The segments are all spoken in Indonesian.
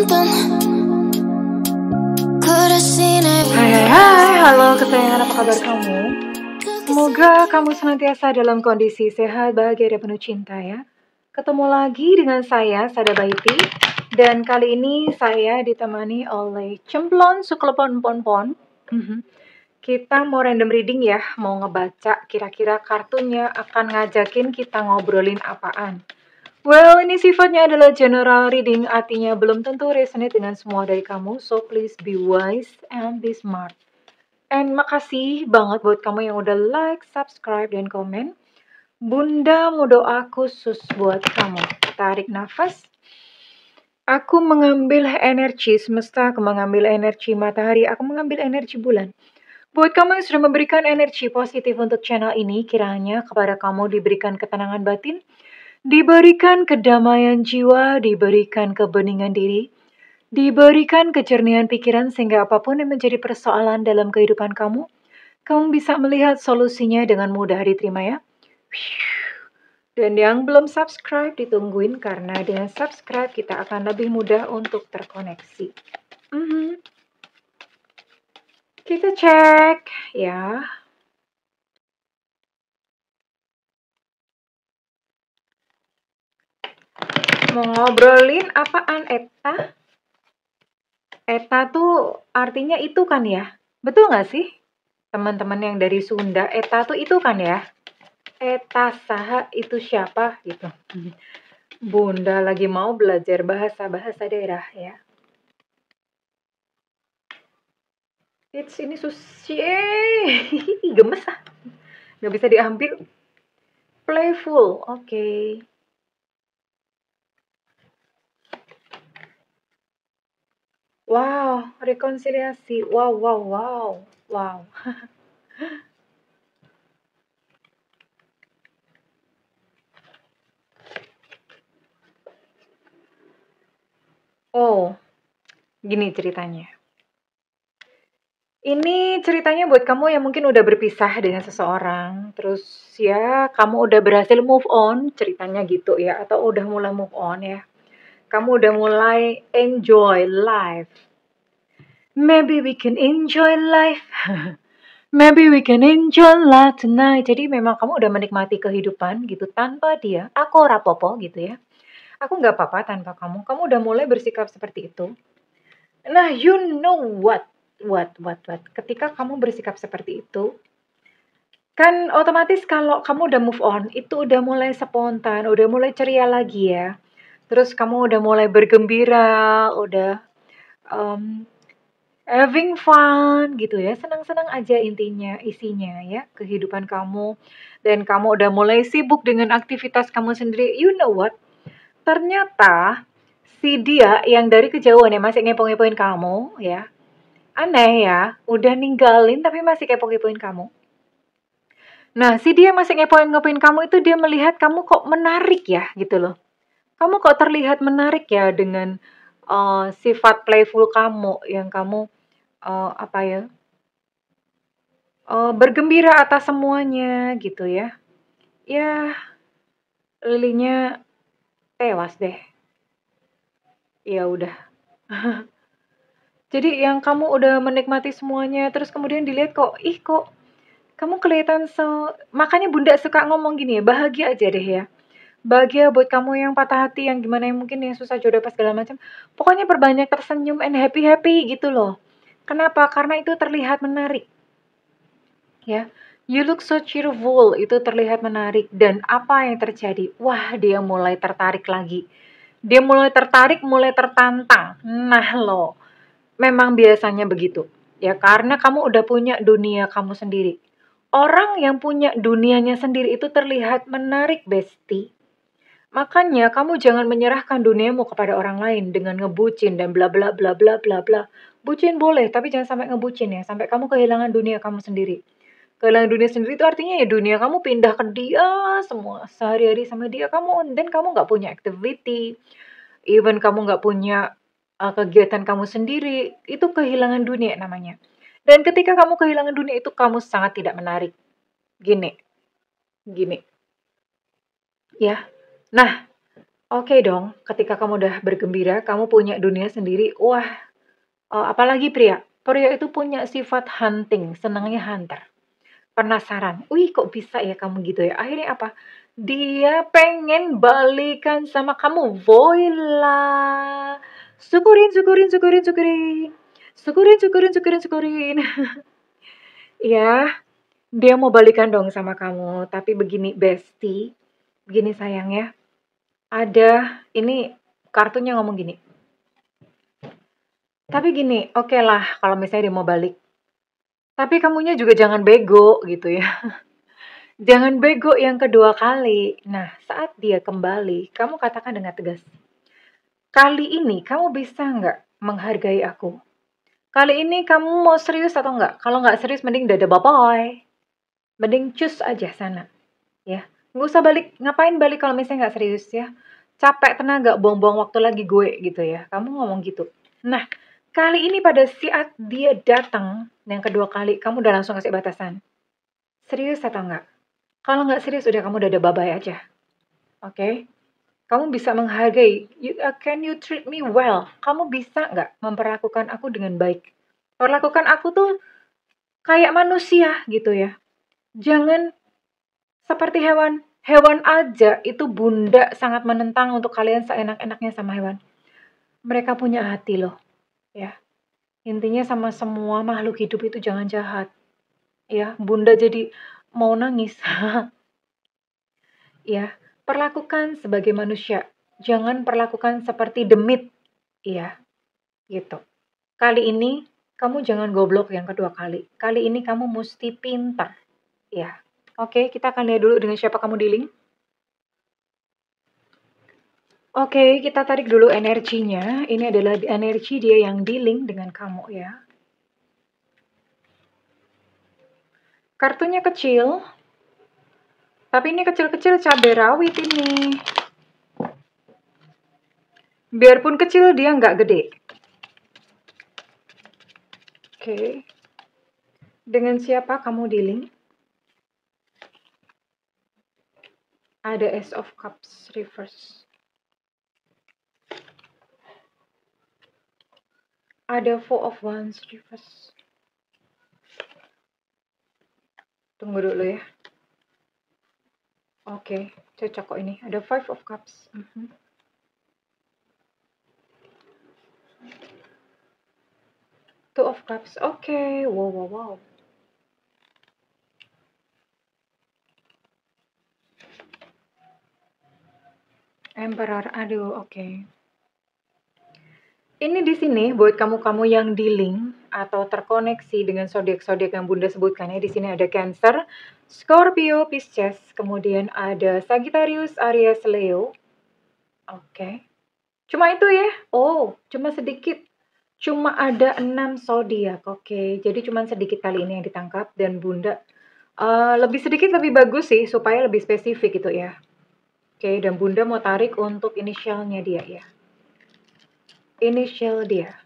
Hai, halo kesayangan, apa kabar kamu? Semoga kamu senantiasa dalam kondisi sehat, bahagia, dan penuh cinta ya. Ketemu lagi dengan saya, Sada Baiti. Dan kali ini saya ditemani oleh Cemplon Suklepon Pon. Kita mau random reading ya, mau ngebaca kira-kira kartunya akan ngajakin kita ngobrolin apaan. Well, ini sifatnya adalah general reading, artinya belum tentu resonate dengan semua dari kamu, so please be wise and be smart. And makasih banget buat kamu yang udah like, subscribe, dan komen. Bunda mau doa khusus buat kamu. Tarik nafas. Aku mengambil energi semesta, aku mengambil energi matahari, aku mengambil energi bulan. Buat kamu yang sudah memberikan energi positif untuk channel ini, kiranya kepada kamu diberikan ketenangan batin, diberikan kedamaian jiwa, diberikan kebeningan diri, diberikan kejernihan pikiran sehingga apapun yang menjadi persoalan dalam kehidupan kamu bisa melihat solusinya dengan mudah. Diterima ya. Dan yang belum subscribe ditungguin karena dengan subscribe kita akan lebih mudah untuk terkoneksi. Kita cek ya. Mau ngobrolin apaan, Eta? Eta tuh artinya itu kan ya? Betul nggak sih? Teman-teman yang dari Sunda, Eta tuh itu kan ya? Eta saha itu siapa gitu. Bunda lagi mau belajar bahasa-bahasa daerah ya. Ini sushi. Gemes ah. Nggak bisa diambil. Playful, oke. Wow, rekonsiliasi. Wow. Oh, gini ceritanya. Ini ceritanya buat kamu yang mungkin udah berpisah dengan seseorang, terus ya kamu udah berhasil move on, ceritanya gitu ya, atau udah mulai move on ya. Kamu udah mulai enjoy life. Maybe we can enjoy life. Maybe we can enjoy life tonight. Jadi memang kamu udah menikmati kehidupan gitu tanpa dia. Aku rapopo gitu ya. Aku nggak apa-apa tanpa kamu. Kamu udah mulai bersikap seperti itu. Nah, you know what? Ketika kamu bersikap seperti itu, kan otomatis kalau kamu udah move on, itu udah mulai spontan, udah mulai ceria lagi ya. Terus kamu udah mulai bergembira, udah having fun gitu ya, senang-senang aja intinya, isinya ya, kehidupan kamu. Dan kamu udah mulai sibuk dengan aktivitas kamu sendiri. You know what? Ternyata si dia yang dari kejauhan ya masih ngepo-ngepoin kamu ya. Aneh ya, udah ninggalin tapi masih kepo-kepoin kamu. Nah, si dia masih ngepoin-ngepoin kamu itu dia melihat kamu kok menarik ya gitu loh. Kamu kok terlihat menarik ya dengan sifat playful kamu yang kamu bergembira atas semuanya gitu ya. Ya, Lilynya tewas deh. Ya udah. Jadi yang kamu udah menikmati semuanya terus kemudian dilihat kok kamu kelihatan makanya Bunda suka ngomong gini ya, bahagia aja deh ya. Bahagia buat kamu yang patah hati, yang gimana yang mungkin yang susah jodoh pas segala macam. Pokoknya perbanyak tersenyum and happy gitu loh. Kenapa? Karena itu terlihat menarik. Ya. You look so cheerful, itu terlihat menarik. Dan apa yang terjadi? Wah, dia mulai tertarik lagi. Dia mulai tertarik, mulai tertantang. Nah loh, memang biasanya begitu. Ya, karena kamu udah punya dunia kamu sendiri. Orang yang punya dunianya sendiri itu terlihat menarik, Besti. Makanya kamu jangan menyerahkan duniamu kepada orang lain dengan ngebucin dan bla bla bla bla bla bla. Bucin boleh, tapi jangan sampai ngebucin ya, sampai kamu kehilangan dunia kamu sendiri. Kehilangan dunia sendiri itu artinya ya dunia kamu pindah ke dia semua. Sehari-hari sama dia kamu, dan kamu nggak punya activity. Even kamu nggak punya kegiatan kamu sendiri, itu kehilangan dunia namanya. Dan ketika kamu kehilangan dunia itu kamu sangat tidak menarik. Gini. Ya. Nah, Oke dong, ketika kamu udah bergembira, kamu punya dunia sendiri. Wah, apalagi pria. Pria itu punya sifat hunting, senangnya hunter. Penasaran, "Wih, kok bisa ya kamu gitu ya?" Akhirnya apa? Dia pengen balikan sama kamu. Voila! Syukurin syukurin syukurin syukurin. Syukurin syukurin syukurin syukurin. Ya, dia mau balikan dong sama kamu. Tapi begini, Besti. Begini sayang ya. Ada, ini kartunya ngomong gini. Tapi gini, oke lah kalau misalnya dia mau balik. Tapi kamunya juga jangan bego gitu ya. Jangan bego yang kedua kali. Nah, saat dia kembali, kamu katakan dengan tegas, kali ini kamu bisa nggak menghargai aku? Kali ini kamu mau serius atau nggak? Kalau nggak serius, mending dadah bye-bye. Mending cus aja sana, ya. Nggak usah balik. Ngapain balik kalau misalnya nggak serius ya? Capek tenaga, buang-buang waktu lagi gue gitu ya. Kamu ngomong gitu. Nah, kali ini pada saat dia datang yang kedua kali, kamu udah langsung kasih batasan. Serius atau enggak? Kalau nggak serius, udah kamu dadah bye-bye aja. Oke? Kamu bisa menghargai. Can you treat me well? Kamu bisa nggak memperlakukan aku dengan baik? Perlakukan aku tuh kayak manusia gitu ya. Jangan seperti hewan. Hewan aja itu bunda sangat menentang untuk kalian seenak-enaknya sama hewan. Mereka punya hati loh, ya. Intinya sama semua makhluk hidup itu jangan jahat. Ya, bunda jadi mau nangis. Ya, perlakukan sebagai manusia. Jangan perlakukan seperti demit. Iya, gitu. Kali ini kamu jangan goblok yang kedua kali. Kali ini kamu mesti pintar. Ya. Oke, kita akan lihat dulu dengan siapa kamu dealing. Oke, kita tarik dulu energinya. Ini adalah energi dia yang dealing dengan kamu ya. Kartunya kecil. Tapi ini kecil-kecil cabai rawit ini. Biarpun kecil, dia nggak gede. Oke. Dengan siapa kamu dealing? Ada Ace of Cups reverse. Ada Four of Wands reverse. Tunggu dulu ya. Oke, cocok kok ini. Ada Five of Cups. Two of Cups. Oke, wow. Emperor, aduh, oke. Ini di sini buat kamu-kamu yang dealing atau terkoneksi dengan zodiak-zodiak yang Bunda sebutkan ya. Di sini ada Cancer, Scorpio, Pisces, kemudian ada Sagittarius, Aries, Leo. Oke. Cuma itu ya? Oh, cuma sedikit. Cuma ada 6 zodiak. Oke, jadi cuma sedikit kali ini yang ditangkap dan Bunda lebih sedikit lebih bagus sih supaya lebih spesifik gitu ya. Oke, dan Bunda mau tarik untuk inisialnya dia ya. Inisial dia.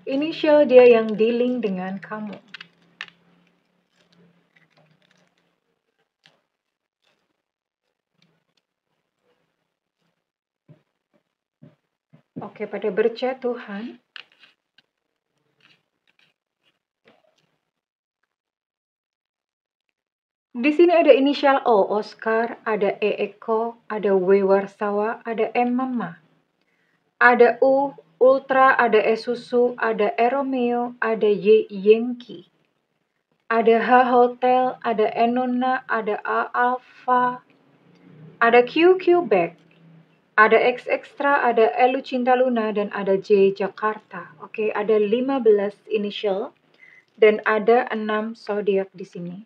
Inisial dia yang dealing dengan kamu. Oke, pada berjatuhan. Di sini ada inisial O, Oscar, ada E, Eko, ada W, Warsawa, ada M, Mama. Ada U, Ultra, ada E, Susu, ada E, Romeo, ada Y, Yankee. Ada H, Hotel, ada E, Nona, ada A, Alpha, ada Q, Quebec, ada X, Extra, ada L, Cinta Luna, dan ada J, Jakarta. Oke, ada 15 inisial dan ada 6 zodiak di sini.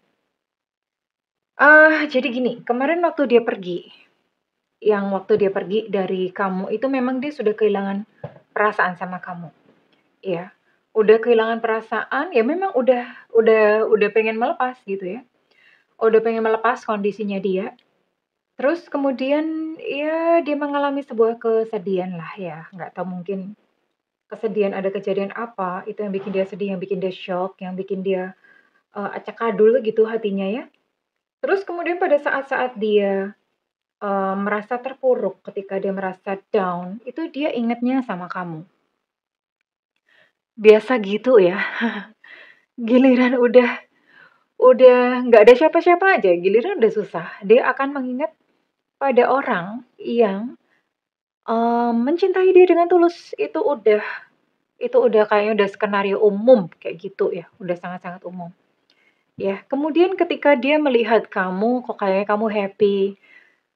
Jadi gini, kemarin waktu dia pergi dari kamu itu memang dia sudah kehilangan perasaan sama kamu. Ya, udah kehilangan perasaan, ya memang udah pengen melepas gitu ya. Udah pengen melepas kondisinya dia. Terus kemudian ya dia mengalami sebuah kesedihan lah ya. Nggak tahu mungkin kesedihan ada kejadian apa, itu yang bikin dia sedih, yang bikin dia shock, yang bikin dia acakadul gitu hatinya ya. Terus kemudian pada saat-saat dia, merasa terpuruk, ketika dia merasa down, itu dia ingetnya sama kamu. Biasa gitu ya, giliran udah nggak ada siapa-siapa aja, giliran udah susah, dia akan mengingat pada orang yang, mencintai dia dengan tulus. Itu udah kayaknya udah skenario umum kayak gitu ya, udah sangat-sangat umum. Ya, kemudian ketika dia melihat kamu, kok kayaknya kamu happy,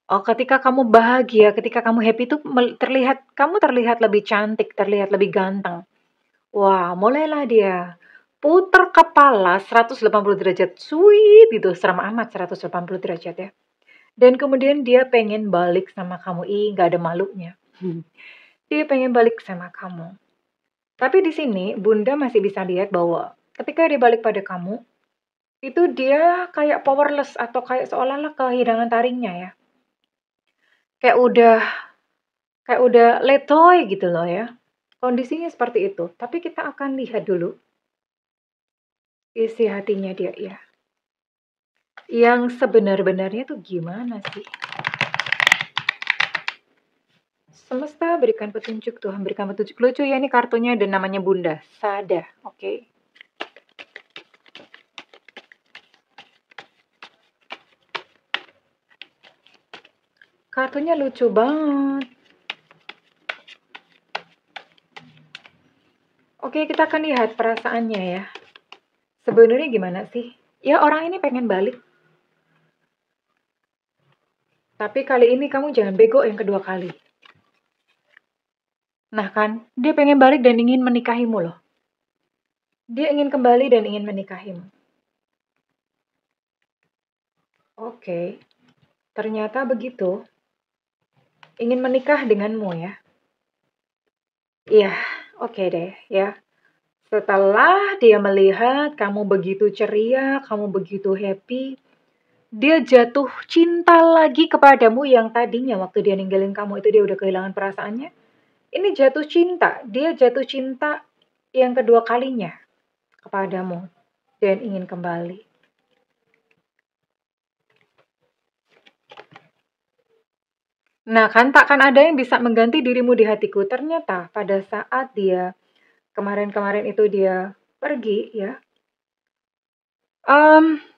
ketika kamu bahagia, ketika kamu happy itu kamu terlihat lebih cantik, terlihat lebih ganteng. Wah, mulailah dia puter kepala 180 derajat, sweet gitu, serem amat 180 derajat ya. Dan kemudian dia pengen balik sama kamu, ih nggak ada malunya. Dia pengen balik sama kamu. Tapi di sini Bunda masih bisa lihat bahwa ketika dia balik pada kamu, itu dia kayak powerless atau kayak seolah-olah kehilangan taringnya ya. Kayak udah kayak udah letoy gitu loh ya. Kondisinya seperti itu. Tapi kita akan lihat dulu isi hatinya dia ya. Yang sebenar-benarnya tuh gimana sih? Semesta berikan petunjuk, Tuhan berikan petunjuk. Lucu ya ini kartunya dan namanya Bunda. Sada, oke. Kartunya lucu banget. Oke, kita akan lihat perasaannya ya. Sebenarnya gimana sih? Ya orang ini pengen balik. Tapi kali ini kamu jangan bego yang kedua kali. Nah kan, dia pengen balik dan ingin menikahimu loh. Dia ingin kembali dan ingin menikahimu. Oke, ternyata begitu. Ingin menikah denganmu ya. Iya, oke deh ya. Setelah dia melihat kamu begitu ceria, kamu begitu happy, dia jatuh cinta lagi kepadamu yang tadinya waktu dia ninggalin kamu itu dia udah kehilangan perasaannya. Ini jatuh cinta, dia jatuh cinta yang kedua kalinya kepadamu dan ingin kembali. Nah kan takkan ada yang bisa mengganti dirimu di hatiku. Ternyata pada saat dia kemarin-kemarin itu dia pergi ya,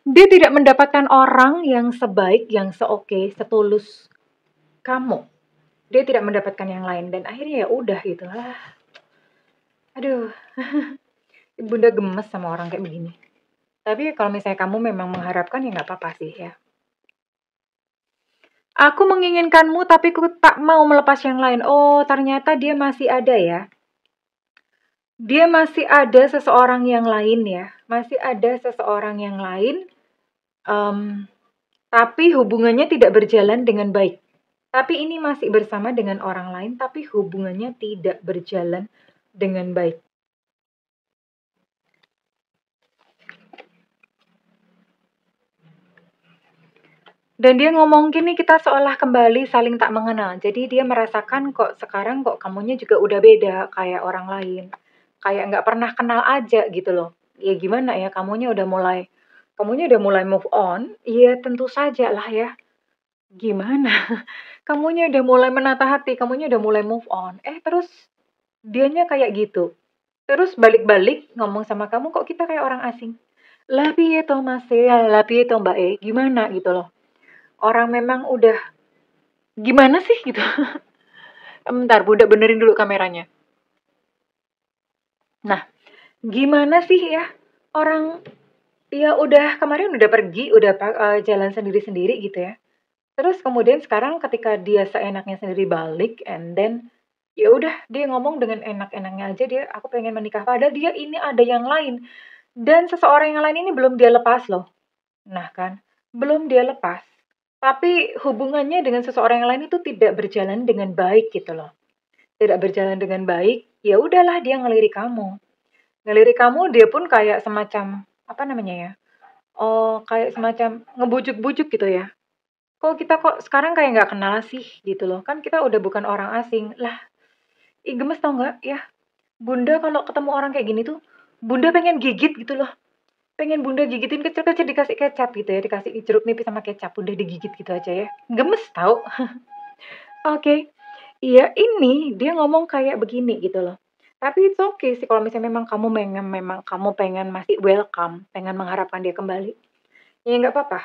dia tidak mendapatkan orang yang sebaik, yang seoke, setulus kamu. Dia tidak mendapatkan yang lain dan akhirnya ya udah gitu lah. Aduh, Bunda gemes sama orang kayak begini. Tapi kalau misalnya kamu memang mengharapkan ya nggak apa-apa sih ya. Aku menginginkanmu tapi ku tak mau melepas yang lain. Oh, ternyata dia masih ada ya. Dia masih ada seseorang yang lain ya. Masih ada seseorang yang lain. em, tapi hubungannya tidak berjalan dengan baik. Tapi ini masih bersama dengan orang lain, tapi hubungannya tidak berjalan dengan baik. Dan dia ngomong gini, kita seolah kembali saling tak mengenal. Jadi dia merasakan kok sekarang kok kamunya juga udah beda kayak orang lain. Kayak nggak pernah kenal aja gitu loh. Ya gimana ya, kamunya udah mulai move on. Iya tentu saja lah ya. Gimana? Kamunya udah mulai menata hati, kamunya udah mulai move on. Terus dianya kayak gitu. Terus balik-balik ngomong sama kamu kok kita kayak orang asing. Lah piye toh Mas lah piye toh Mbak gimana gitu loh. Orang memang udah gimana sih gitu. Bentar, Bunda benerin dulu kameranya. Nah, gimana sih ya orang ya udah kemarin udah pergi, udah jalan sendiri-sendiri gitu ya. Terus kemudian sekarang ketika dia seenaknya sendiri balik and then ya udah dia ngomong dengan enak-enaknya aja dia aku pengen menikah padahal dia ini ada yang lain dan seseorang yang lain ini belum dia lepas loh. Nah kan, belum dia lepas. Tapi hubungannya dengan seseorang yang lain itu tidak berjalan dengan baik gitu loh. Tidak berjalan dengan baik, ya udahlah dia ngelirik kamu. Ngelirik kamu dia pun kayak semacam apa namanya ya? Oh, kayak semacam ngebujuk-bujuk gitu ya. Kok kita sekarang kayak nggak kenal sih gitu loh. Kan kita udah bukan orang asing. Lah, gemes tau nggak ya? Bunda kalau ketemu orang kayak gini tuh, Bunda pengen gigit gitu loh. Pengen bunda gigitin kecil-kecil, dikasih kecap gitu ya, dikasih jeruk nipis sama kecap, udah digigit gitu aja ya. Gemes tau. Oke. Iya, ini dia ngomong kayak begini gitu loh. Tapi it's okay sih kalau misalnya memang kamu pengen masih welcome, pengen mengharapkan dia kembali. Ya nggak apa-apa.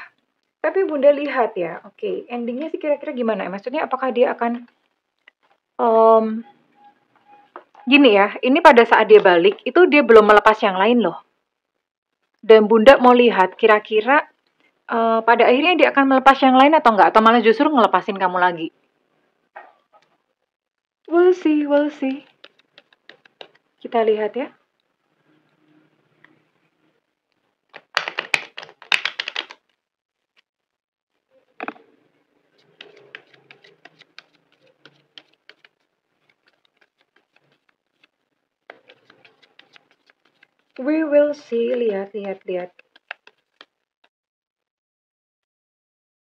Tapi Bunda lihat ya, oke, endingnya sih kira-kira gimana? Maksudnya apakah dia akan em, gini ya, ini pada saat dia balik itu dia belum melepas yang lain loh. Dan Bunda mau lihat kira-kira pada akhirnya dia akan melepas yang lain atau enggak, atau malah justru ngelepasin kamu lagi. We'll see, we'll see. Kita lihat ya. We will see, lihat.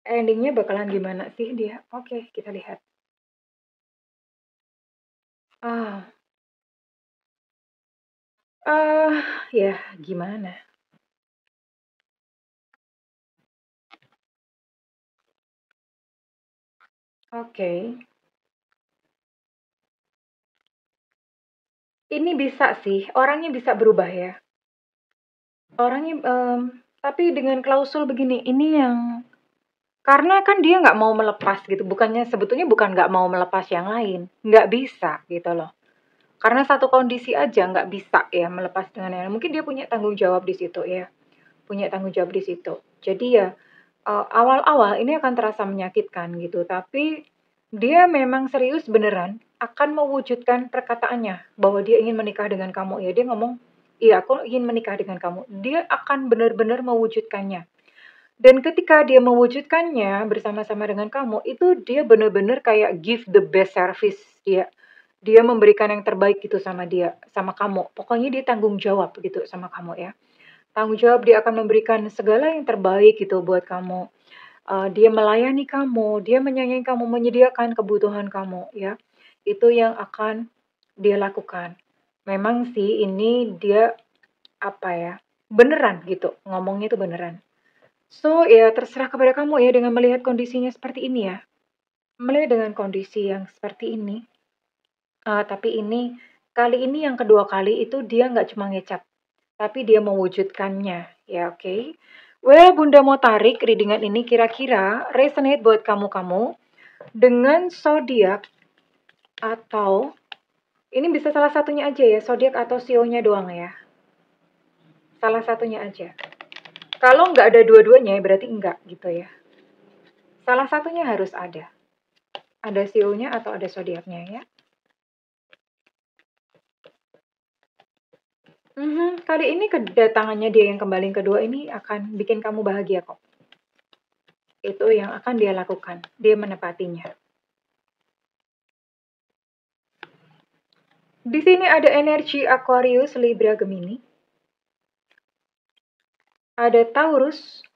Endingnya bakalan gimana sih dia? Oke, kita lihat. Ah, ya gimana? Oke. Ini bisa sih, orangnya bisa berubah ya. Orangnya, tapi dengan klausul begini, ini yang karena kan dia nggak mau melepas gitu, sebetulnya bukan nggak mau melepas yang lain, nggak bisa gitu loh. Karena satu kondisi aja nggak bisa ya melepas dengan yang lain. Mungkin dia punya tanggung jawab di situ ya, punya tanggung jawab di situ. Jadi ya awal-awal ini akan terasa menyakitkan gitu, tapi dia memang serius beneran akan mewujudkan perkataannya bahwa dia ingin menikah dengan kamu ya. Dia ngomong, iya aku ingin menikah dengan kamu. Dia akan benar-benar mewujudkannya. Dan ketika dia mewujudkannya bersama-sama dengan kamu, itu dia benar-benar kayak give the best service dia. Dia memberikan yang terbaik gitu sama dia, sama kamu. Pokoknya dia tanggung jawab gitu sama kamu ya. Tanggung jawab dia akan memberikan segala yang terbaik gitu buat kamu. Dia melayani kamu, dia menyayangi kamu, menyediakan kebutuhan kamu ya. Itu yang akan dia lakukan. Memang sih ini dia apa ya? Beneran gitu, ngomongnya itu beneran. So, ya terserah kepada kamu ya dengan melihat kondisinya seperti ini ya. Melihat dengan kondisi yang seperti ini. Tapi kali ini yang kedua kali itu dia nggak cuma ngecap, tapi dia mewujudkannya. Ya, oke. Okay? Well, Bunda mau tarik readingan ini kira-kira resonate buat kamu-kamu dengan zodiak atau ini bisa salah satunya aja ya, zodiak atau sionya doang ya. Salah satunya aja. Kalau nggak ada dua-duanya berarti enggak gitu ya. Salah satunya harus ada. Ada sionya atau ada zodiaknya ya. Kali ini kedatangannya dia yang kembali yang kedua ini akan bikin kamu bahagia kok. Itu yang akan dia lakukan. Dia menepatinya. Di sini ada energi Aquarius, Libra, Gemini. Ada Taurus.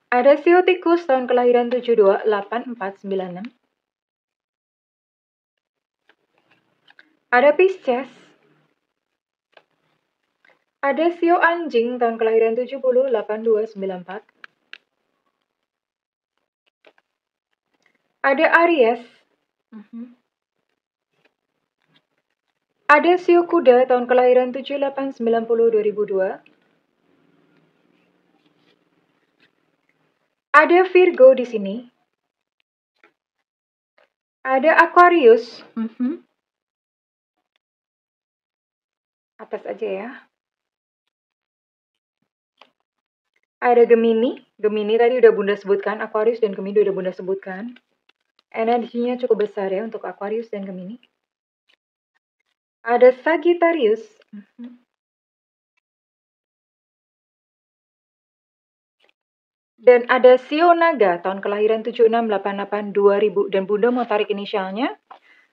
Ada Sio Tikus tahun kelahiran 728496. Ada Pisces. Ada Sio Anjing tahun kelahiran 708294. Ada Aries. Ada Sio Kuda tahun kelahiran 7890-2002. Ada Virgo di sini. Ada Aquarius. Atas aja ya. Ada Gemini. Gemini tadi udah Bunda sebutkan. Aquarius dan Gemini udah Bunda sebutkan. Energinya cukup besar ya untuk Aquarius dan Gemini. Ada Sagittarius. Dan ada Sio Naga tahun kelahiran 7688-2000. Dan Bunda mau tarik inisialnya.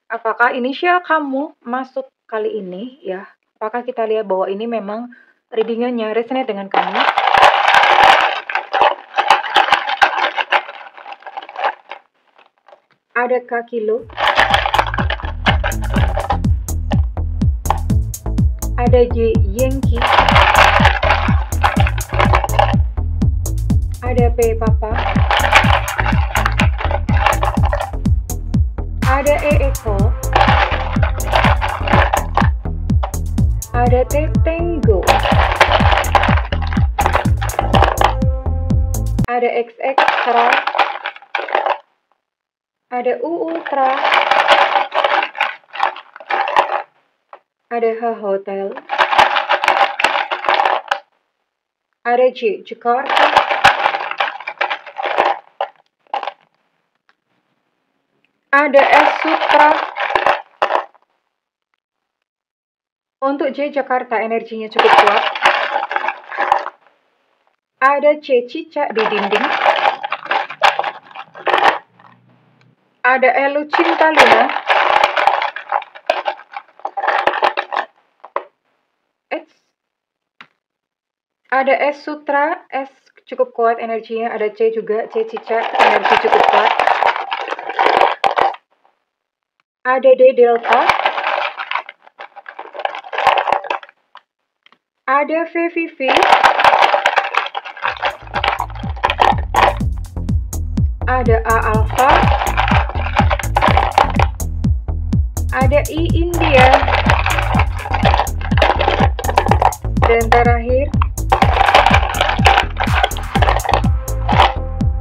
Apakah inisial kamu masuk kali ini ya? Apakah kita lihat bahwa ini memang readingannya resonate dengan kamu? Ada Kilo. Ada J, Yankee. Ada P, Papa. Ada E, Eko. Ada T, Tango. Ada X, Extra. Ada U, Ultra. Ada H, Hotel. Ada J, Jakarta. Ada S, Sutra. Untuk J, Jakarta energinya cukup kuat. Ada C, cicak di dinding. Ada L, Cinta Luna. Ada S, Sutra. S cukup kuat energinya. Ada C juga, C, cicak, energi cukup kuat. Ada D, Delta. Ada V, Vivi. Ada A, Alpha. Ada I, India. Dan terakhir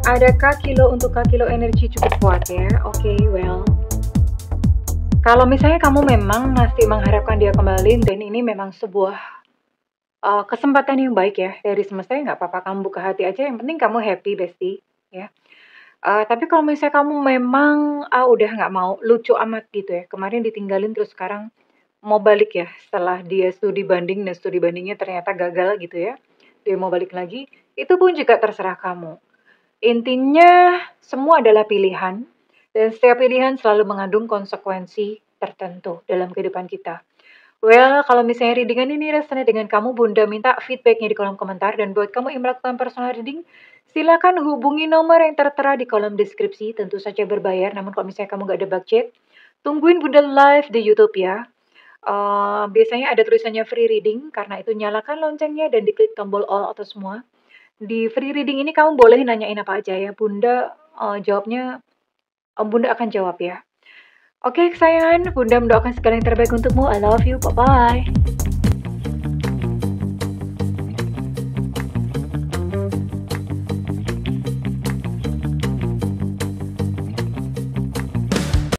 ada K, Kilo. Untuk K, Kilo energi cukup kuat ya. Oke, well. Kalau misalnya kamu memang masih mengharapkan dia kembali, dan ini memang sebuah kesempatan yang baik ya dari semesta, ya nggak apa-apa, kamu buka hati aja. Yang penting kamu happy, bestie. Ya. Tapi kalau misalnya kamu memang udah nggak mau, lucu amat gitu ya. Kemarin ditinggalin terus sekarang mau balik ya. Setelah dia studi banding dan studi bandingnya ternyata gagal gitu ya. Dia mau balik lagi. Itu pun juga terserah kamu. Intinya semua adalah pilihan. Dan setiap pilihan selalu mengandung konsekuensi tertentu dalam kehidupan kita. Well, kalau misalnya readingan ini resonate dengan kamu, Bunda minta feedbacknya di kolom komentar. Dan buat kamu yang melakukan personal reading, silakan hubungi nomor yang tertera di kolom deskripsi. Tentu saja berbayar, namun kalau misalnya kamu gak ada budget, tungguin Bunda live di YouTube ya. Biasanya ada tulisannya free reading, karena itu nyalakan loncengnya dan diklik tombol all atau semua. Di free reading ini kamu boleh nanyain apa aja ya, Bunda jawabnya, Bunda akan jawab ya. Oke kesayangan, Bunda mendoakan segala yang terbaik untukmu. I love you, bye-bye.